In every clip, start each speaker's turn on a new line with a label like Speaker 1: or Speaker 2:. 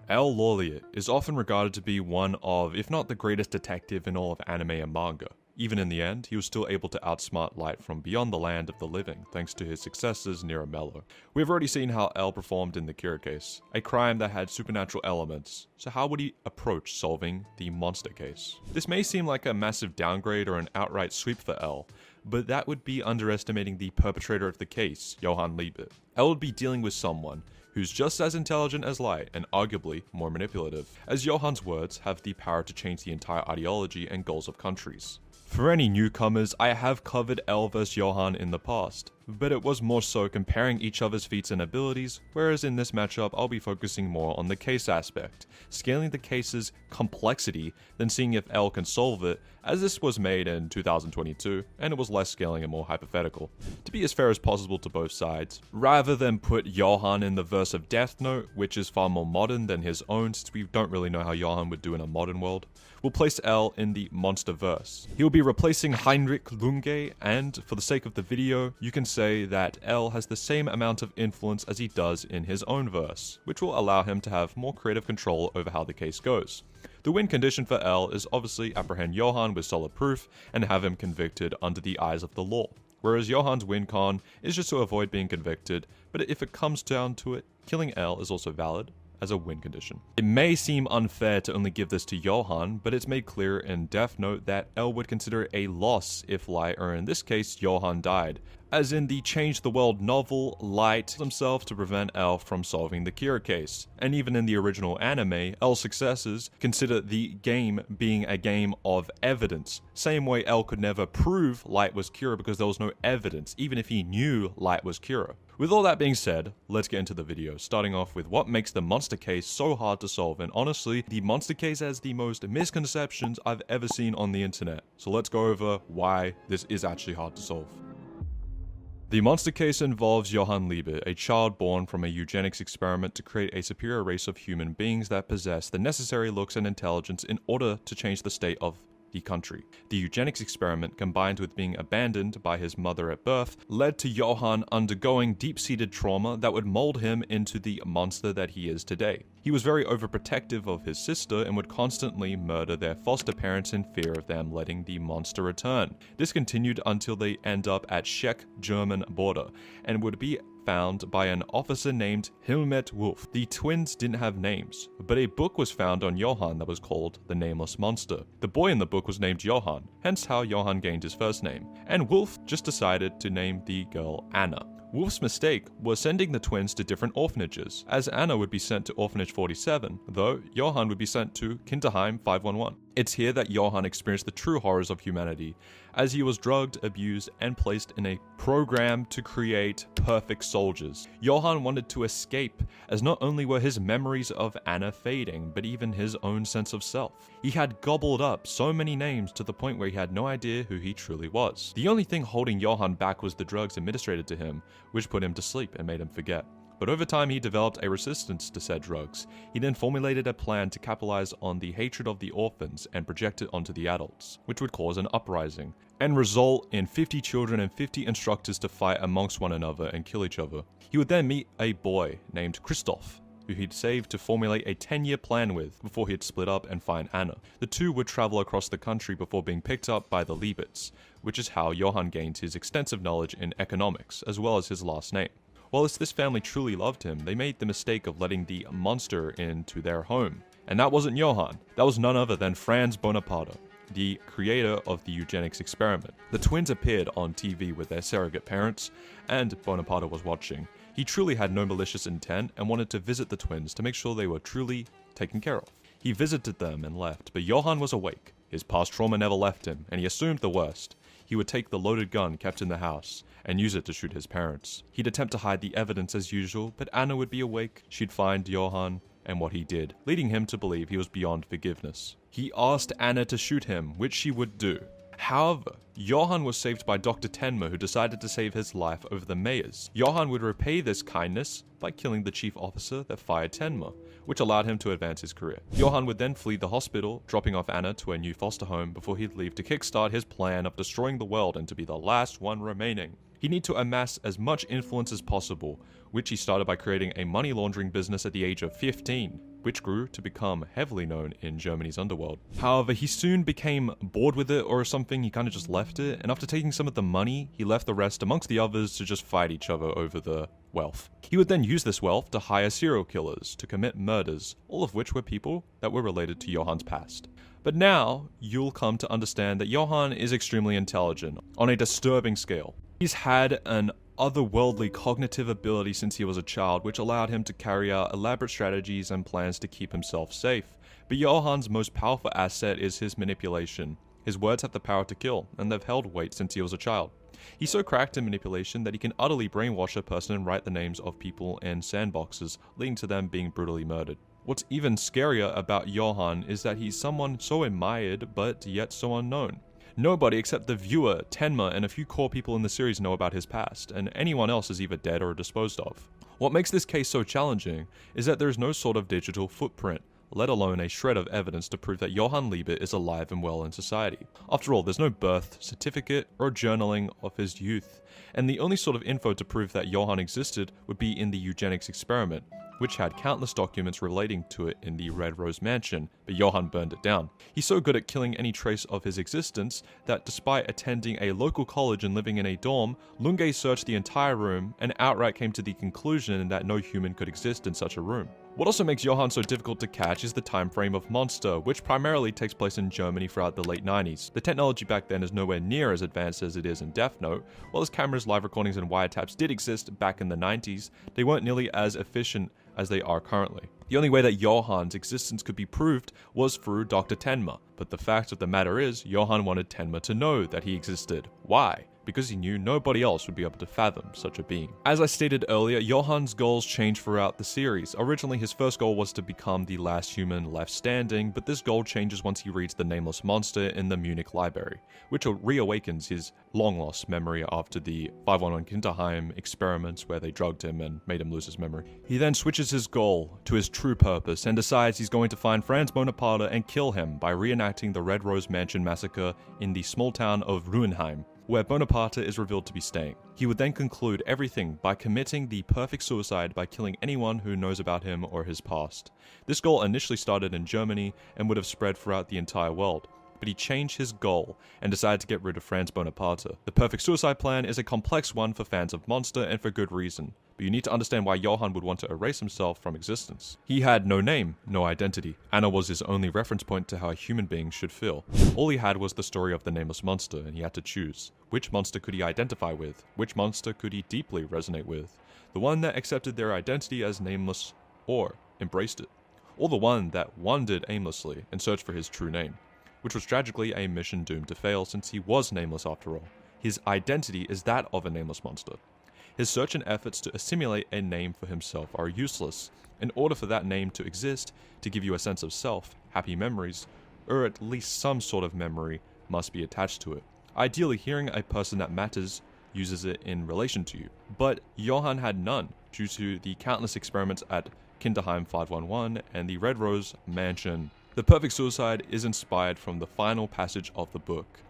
Speaker 1: El Laureate is often regarded to be one of, if not the greatest detective in all of anime and manga. Even in the end, he was still able to outsmart Light from beyond the land of the living, thanks to his successors near Mello. We've already seen how El performed in the Kira case, a crime that had supernatural elements, so how would he approach solving the monster case? This may seem like a massive downgrade or an outright sweep for El, but that would be underestimating the perpetrator of the case, Johan Libert. El would be dealing with someone who's just as intelligent as Light and arguably more manipulative, as Johan's words have the power to change the entire ideology and goals of countries. For any newcomers, I have covered El vs Johan in the past, but it was more so comparing each other's feats and abilities, whereas in this matchup I'll be focusing more on the case aspect, scaling the case's complexity than seeing if El can solve it, as this was made in 2022 and it was less scaling and more hypothetical. To be as fair as possible to both sides, rather than put Johan in the verse of Death Note, which is far more modern than his own since we don't really know how Johan would do in a modern world, we'll place El in the monster verse. He will be replacing Heinrich Lunge, and for the sake of the video, you can say that El has the same amount of influence as he does in his own verse, which will allow him to have more creative control over how the case goes. The win condition for El is obviously apprehend Johan with solid proof and have him convicted under the eyes of the law, whereas Johan's win con is just to avoid being convicted, but if it comes down to it, killing El is also valid as a win condition. It may seem unfair to only give this to Johan, but it's made clear in Death Note that El would consider it a loss if Light, or in this case Johan, died. As in the Change the World novel, Light himself to prevent El from solving the Kira case. And even in the original anime, El's successors consider the game being a game of evidence. Same way El could never prove Light was Kira because there was no evidence, even if he knew Light was Kira. With all that being said, let's get into the video, starting off with what makes the monster case so hard to solve, and honestly, the monster case has the most misconceptions I've ever seen on the internet. So let's go over why this is actually hard to solve. The monster case involves Johan Libert, a child born from a eugenics experiment to create a superior race of human beings that possess the necessary looks and intelligence in order to change the state of the country. The eugenics experiment, combined with being abandoned by his mother at birth, led to Johan undergoing deep-seated trauma that would mold him into the monster that he is today. He was very overprotective of his sister and would constantly murder their foster parents in fear of them letting the monster return. This continued until they end up at Czech-German border and would be found by an officer named Helmut Wolf. The twins didn't have names, but a book was found on Johan that was called The Nameless Monster. The boy in the book was named Johan, hence how Johan gained his first name, and Wolf just decided to name the girl Anna. Wolf's mistake was sending the twins to different orphanages, as Anna would be sent to Orphanage 47, though Johan would be sent to Kinderheim 511. It's here that Johan experienced the true horrors of humanity, as he was drugged, abused, and placed in a program to create perfect soldiers. Johan wanted to escape, as not only were his memories of Anna fading, but even his own sense of self. He had gobbled up so many names to the point where he had no idea who he truly was. The only thing holding Johan back was the drugs administered to him, which put him to sleep and made him forget. But over time he developed a resistance to said drugs. He then formulated a plan to capitalize on the hatred of the orphans and project it onto the adults, which would cause an uprising, and result in 50 children and 50 instructors to fight amongst one another and kill each other. He would then meet a boy named Christoph, who he'd saved to formulate a 10-year plan with before he'd split up and find Anna. The two would travel across the country before being picked up by the Liberts, which is how Johan gained his extensive knowledge in economics, as well as his last name. While this family truly loved him, they made the mistake of letting the monster into their home. And that wasn't Johan, that was none other than Franz Bonaparte, the creator of the eugenics experiment. The twins appeared on TV with their surrogate parents, and Bonaparte was watching. He truly had no malicious intent and wanted to visit the twins to make sure they were truly taken care of. He visited them and left, but Johan was awake. His past trauma never left him, and he assumed the worst. He would take the loaded gun kept in the house and use it to shoot his parents. He'd attempt to hide the evidence as usual, but Anna would be awake. She'd find Johan and what he did, leading him to believe he was beyond forgiveness. He asked Anna to shoot him, which she would do. However, Johan was saved by Dr. Tenma, who decided to save his life over the mayor's. Johan would repay this kindness by killing the chief officer that fired Tenma, which allowed him to advance his career. Johan would then flee the hospital, dropping off Anna to a new foster home before he'd leave to kickstart his plan of destroying the world and to be the last one remaining. He'd need to amass as much influence as possible, which he started by creating a money laundering business at the age of 15, which grew to become heavily known in Germany's underworld. However, he soon became bored with it or something, he kind of just left it, and after taking some of the money, he left the rest amongst the others to just fight each other over the wealth. He would then use this wealth to hire serial killers to commit murders, all of which were people that were related to Johan's past. But now, you'll come to understand that Johan is extremely intelligent, on a disturbing scale. He's had an otherworldly cognitive ability since he was a child, which allowed him to carry out elaborate strategies and plans to keep himself safe. But Johan's most powerful asset is his manipulation. His words have the power to kill, and they've held weight since he was a child. He's so cracked in manipulation that he can utterly brainwash a person and write the names of people in sandboxes, leading to them being brutally murdered. What's even scarier about Johan is that he's someone so admired, but yet so unknown. Nobody except the viewer, Tenma, and a few core people in the series know about his past, and anyone else is either dead or disposed of. What makes this case so challenging is that there is no sort of digital footprint, let alone a shred of evidence to prove that Johan Libert is alive and well in society. After all, there's no birth certificate or journaling of his youth, and the only sort of info to prove that Johan existed would be in the eugenics experiment, which had countless documents relating to it in the Red Rose Mansion, but Johan burned it down. He's so good at killing any trace of his existence that despite attending a local college and living in a dorm, Lunge searched the entire room and outright came to the conclusion that no human could exist in such a room. What also makes Johan so difficult to catch is the time frame of Monster, which primarily takes place in Germany throughout the late 90s. The technology back then is nowhere near as advanced as it is in Death Note. While his cameras, live recordings, and wiretaps did exist back in the 90s, they weren't nearly as efficient as they are currently. The only way that Johan's existence could be proved was through Dr. Tenma, but the fact of the matter is, Johan wanted Tenma to know that he existed. Why? Because he knew nobody else would be able to fathom such a being. As I stated earlier, Johan's goals change throughout the series. Originally, his first goal was to become the last human left standing, but this goal changes once he reads the nameless monster in the Munich library, which reawakens his long-lost memory after the 511 Kinderheim experiments where they drugged him and made him lose his memory. He then switches his goal to his true purpose and decides he's going to find Franz Bonaparte and kill him by reenacting the Red Rose Mansion massacre in the small town of Ruenheim, where Bonaparte is revealed to be staying. He would then conclude everything by committing the perfect suicide by killing anyone who knows about him or his past. This goal initially started in Germany and would have spread throughout the entire world, but he changed his goal and decided to get rid of Franz Bonaparte. The perfect suicide plan is a complex one for fans of Monster and for good reason, but you need to understand why Johan would want to erase himself from existence. He had no name, no identity. Anna was his only reference point to how a human being should feel. All he had was the story of the nameless monster, and he had to choose. Which monster could he identify with? Which monster could he deeply resonate with? The one that accepted their identity as nameless, or embraced it? Or the one that wandered aimlessly and searched for his true name, which was tragically a mission doomed to fail since he was nameless after all. His identity is that of a nameless monster. His search and efforts to assimilate a name for himself are useless. In order for that name to exist, to give you a sense of self, happy memories, or at least some sort of memory must be attached to it. Ideally, hearing a person that matters uses it in relation to you. But Johan had none, due to the countless experiments at Kinderheim 511 and the Red Rose Mansion. The perfect suicide is inspired from the final passage of the book.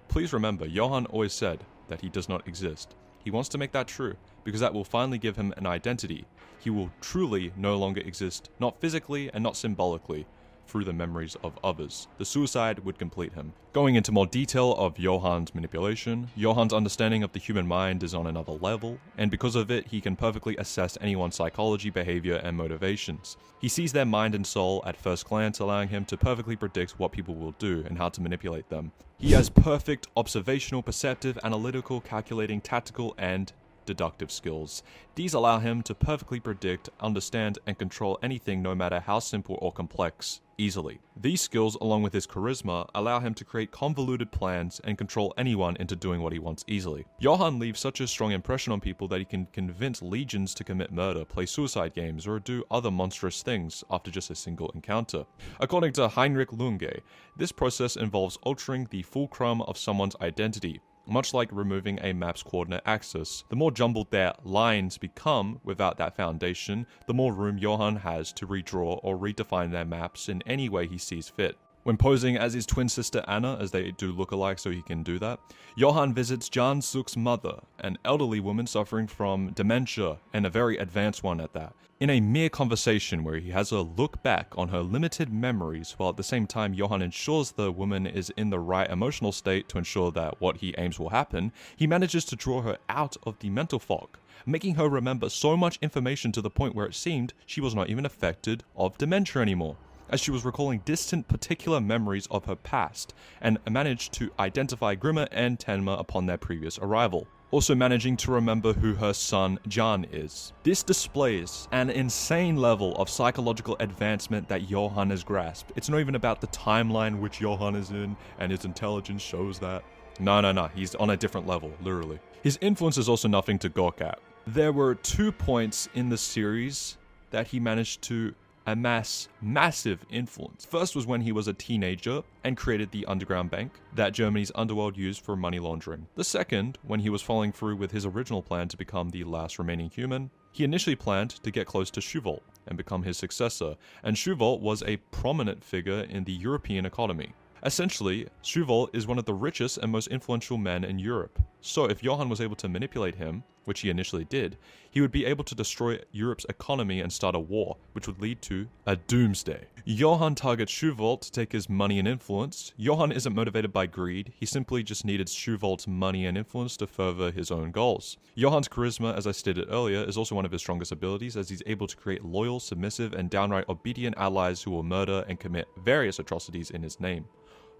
Speaker 1: Please remember, Johan always said that he does not exist. He wants to make that true, because that will finally give him an identity. He will truly no longer exist, not physically and not symbolically, through the memories of others. The suicide would complete him. Going into more detail of Johan's manipulation, Johan's understanding of the human mind is on another level, and because of it, he can perfectly assess anyone's psychology, behavior, and motivations. He sees their mind and soul at first glance, allowing him to perfectly predict what people will do and how to manipulate them. He has perfect observational, perceptive, analytical, calculating, tactical, and deductive skills. These allow him to perfectly predict, understand, and control anything, no matter how simple or complex, easily. These skills, along with his charisma, allow him to create convoluted plans and control anyone into doing what he wants easily. Johan leaves such a strong impression on people that he can convince legions to commit murder, play suicide games, or do other monstrous things after just a single encounter. According to Heinrich Lunge, this process involves altering the fulcrum of someone's identity. Much like removing a map's coordinate axis, the more jumbled their lines become without that foundation, the more room Johan has to redraw or redefine their maps in any way he sees fit. When posing as his twin sister Anna, as they do look alike so he can do that, Johan visits Jan Suk's mother, an elderly woman suffering from dementia, and a very advanced one at that, in a mere conversation where he has her look back on her limited memories, while at the same time Johan ensures the woman is in the right emotional state to ensure that what he aims will happen. He manages to draw her out of the mental fog, making her remember so much information to the point where it seemed she was not even affected of dementia anymore, as she was recalling distant particular memories of her past, and managed to identify Grimmer and Tenma upon their previous arrival, also managing to remember who her son Jan is. This displays an insane level of psychological advancement that Johan has grasped. It's not even about the timeline which Johan is in, and his intelligence shows that. No, he's on a different level, literally. His influence is also nothing to gawk at. There were 2 points in the series that he managed to amass massive influence. First was when he was a teenager and created the underground bank that Germany's underworld used for money laundering. The second, when he was following through with his original plan to become the last remaining human. He initially planned to get close to Schuvold and become his successor, and Schuvold was a prominent figure in the European economy. Essentially, Schuvold is one of the richest and most influential men in Europe. So if Johan was able to manipulate him, which he initially did, he would be able to destroy Europe's economy and start a war, which would lead to a doomsday. Johan targets Schuvold to take his money and influence. Johan isn't motivated by greed, he simply just needed Schuvold's money and influence to further his own goals. Johan's charisma, as I stated earlier, is also one of his strongest abilities, as he's able to create loyal, submissive, and downright obedient allies who will murder and commit various atrocities in his name.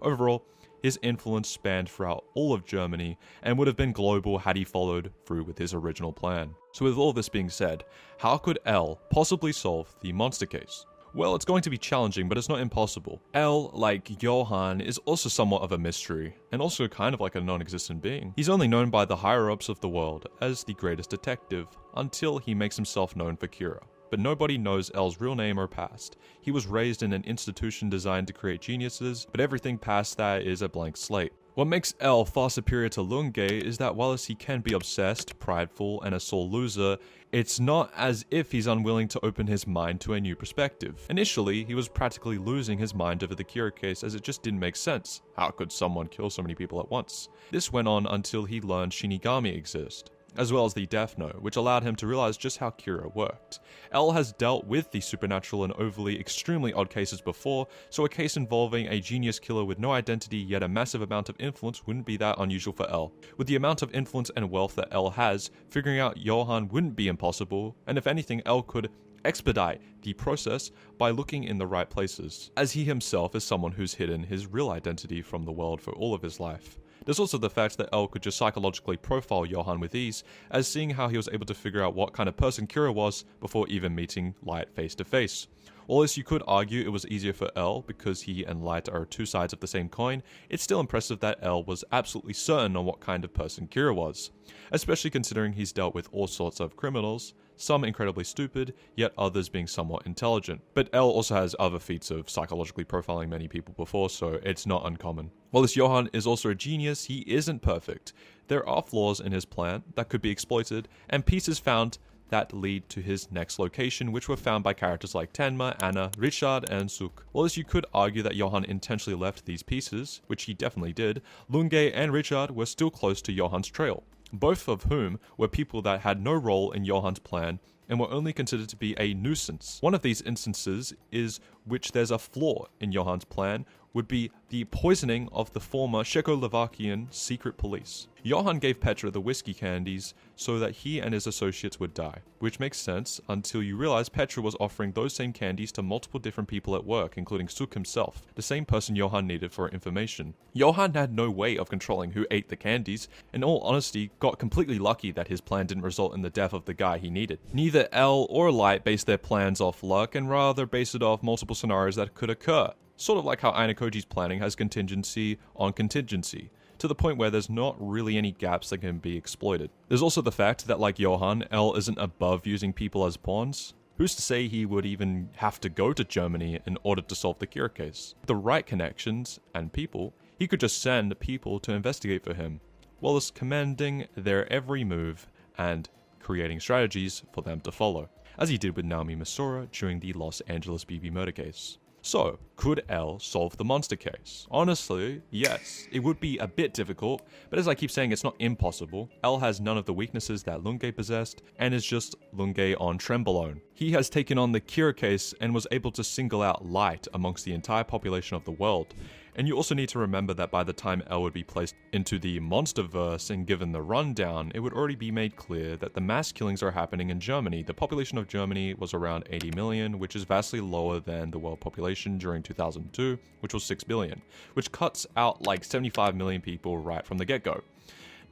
Speaker 1: Overall, his influence spanned throughout all of Germany and would have been global had he followed through with his original plan. So with all this being said, how could L possibly solve the monster case? Well, it's going to be challenging, but it's not impossible. L, like Johan, is also somewhat of a mystery, and also kind of like a non-existent being. He's only known by the higher-ups of the world as the greatest detective, until he makes himself known for Kira. But nobody knows L's real name or past. He was raised in an institution designed to create geniuses, but everything past that is a blank slate. What makes L far superior to Lunge is that whilst he can be obsessed, prideful, and a sore loser, it's not as if he's unwilling to open his mind to a new perspective. Initially, he was practically losing his mind over the Kira case as it just didn't make sense. How could someone kill so many people at once? This went on until he learned Shinigami exist, as well as the Death Note, which allowed him to realize just how Kira worked. L has dealt with the supernatural and overly extremely odd cases before, so a case involving a genius killer with no identity yet a massive amount of influence wouldn't be that unusual for L. With the amount of influence and wealth that L has, figuring out Johan wouldn't be impossible, and if anything, L could expedite the process by looking in the right places, as he himself is someone who's hidden his real identity from the world for all of his life. There's also the fact that L could just psychologically profile Johan with ease, as seeing how he was able to figure out what kind of person Kira was before even meeting Light face to face. While as you could argue it was easier for L because he and Light are 2 sides of the same coin, it's still impressive that L was absolutely certain on what kind of person Kira was, especially considering he's dealt with all sorts of criminals, some incredibly stupid, yet others being somewhat intelligent. But L also has other feats of psychologically profiling many people before, so it's not uncommon. While this Johan is also a genius, he isn't perfect. There are flaws in his plan that could be exploited, and pieces found that lead to his next location, which were found by characters like Tenma, Anna, Richard, and Suk. While as you could argue that Johan intentionally left these pieces, which he definitely did, Lunge and Richard were still close to Johan's trail, both of whom were people that had no role in Johan's plan and were only considered to be a nuisance. One of these instances is which there's a flaw in Johan's plan would be the poisoning of the former Czechoslovakian secret police. Johan gave Petra the whiskey candies so that he and his associates would die, which makes sense until you realize Petra was offering those same candies to multiple different people at work, including Suk himself, the same person Johan needed for information. Johan had no way of controlling who ate the candies, in all honesty got completely lucky that his plan didn't result in the death of the guy he needed. Neither L or Light based their plans off luck, and rather based it off multiple scenarios that could occur. Sort of like how Aina Koji's planning has contingency on contingency, to the point where there's not really any gaps that can be exploited. There's also the fact that, like Johan, L isn't above using people as pawns. Who's to say he would even have to go to Germany in order to solve the Kira case? With the right connections and people, he could just send people to investigate for him, while as commanding their every move and creating strategies for them to follow, as he did with Naomi Masura during the Los Angeles BB murder case. So, could L solve the monster case? Honestly, yes. It would be a bit difficult, but as I keep saying, it's not impossible. L has none of the weaknesses that Lunge possessed, and is just Lunge on Trembolone. He has taken on the Kira case and was able to single out light amongst the entire population of the world. And you also need to remember that by the time L would be placed into the Monsterverse and given the rundown, it would already be made clear that the mass killings are happening in Germany. The population of Germany was around 80 million, which is vastly lower than the world population during 2002, which was 6 billion, which cuts out like 75 million people right from the get-go.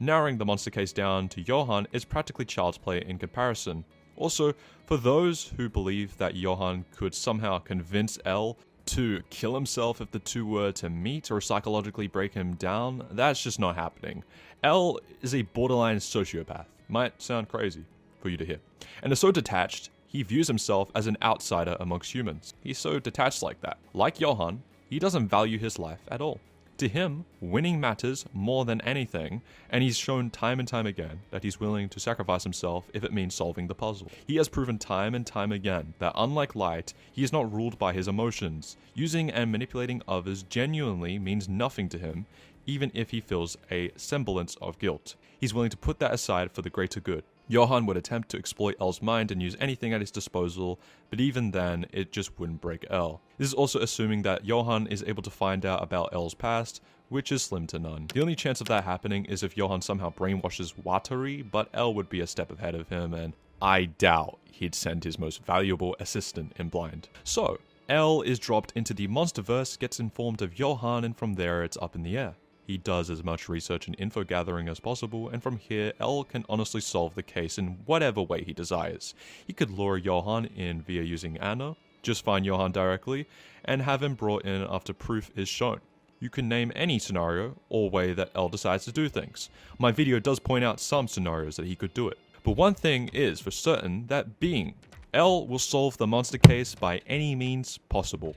Speaker 1: Narrowing the monster case down to Johan is practically child's play in comparison. Also, for those who believe that Johan could somehow convince L to kill himself if the two were to meet or psychologically break him down, that's just not happening. L is a borderline sociopath. Might sound crazy for you to hear. And is so detached, he views himself as an outsider amongst humans. He's so detached like that. Like Johan, he doesn't value his life at all. To him, winning matters more than anything, and he's shown time and time again that he's willing to sacrifice himself if it means solving the puzzle. He has proven time and time again that unlike Light, he is not ruled by his emotions. Using and manipulating others genuinely means nothing to him, even if he feels a semblance of guilt. He's willing to put that aside for the greater good. Johan would attempt to exploit L's mind and use anything at his disposal, but even then, it just wouldn't break L. This is also assuming that Johan is able to find out about L's past, which is slim to none. The only chance of that happening is if Johan somehow brainwashes Watari, but L would be a step ahead of him, and I doubt he'd send his most valuable assistant in blind. So, L is dropped into the Monsterverse, gets informed of Johan, and from there it's up in the air. He does as much research and info gathering as possible, and from here, L can honestly solve the case in whatever way he desires. He could lure Johan in via using Anna, just find Johan directly, and have him brought in after proof is shown. You can name any scenario or way that L decides to do things. My video does point out some scenarios that he could do it. But one thing is for certain, that being L will solve the monster case by any means possible.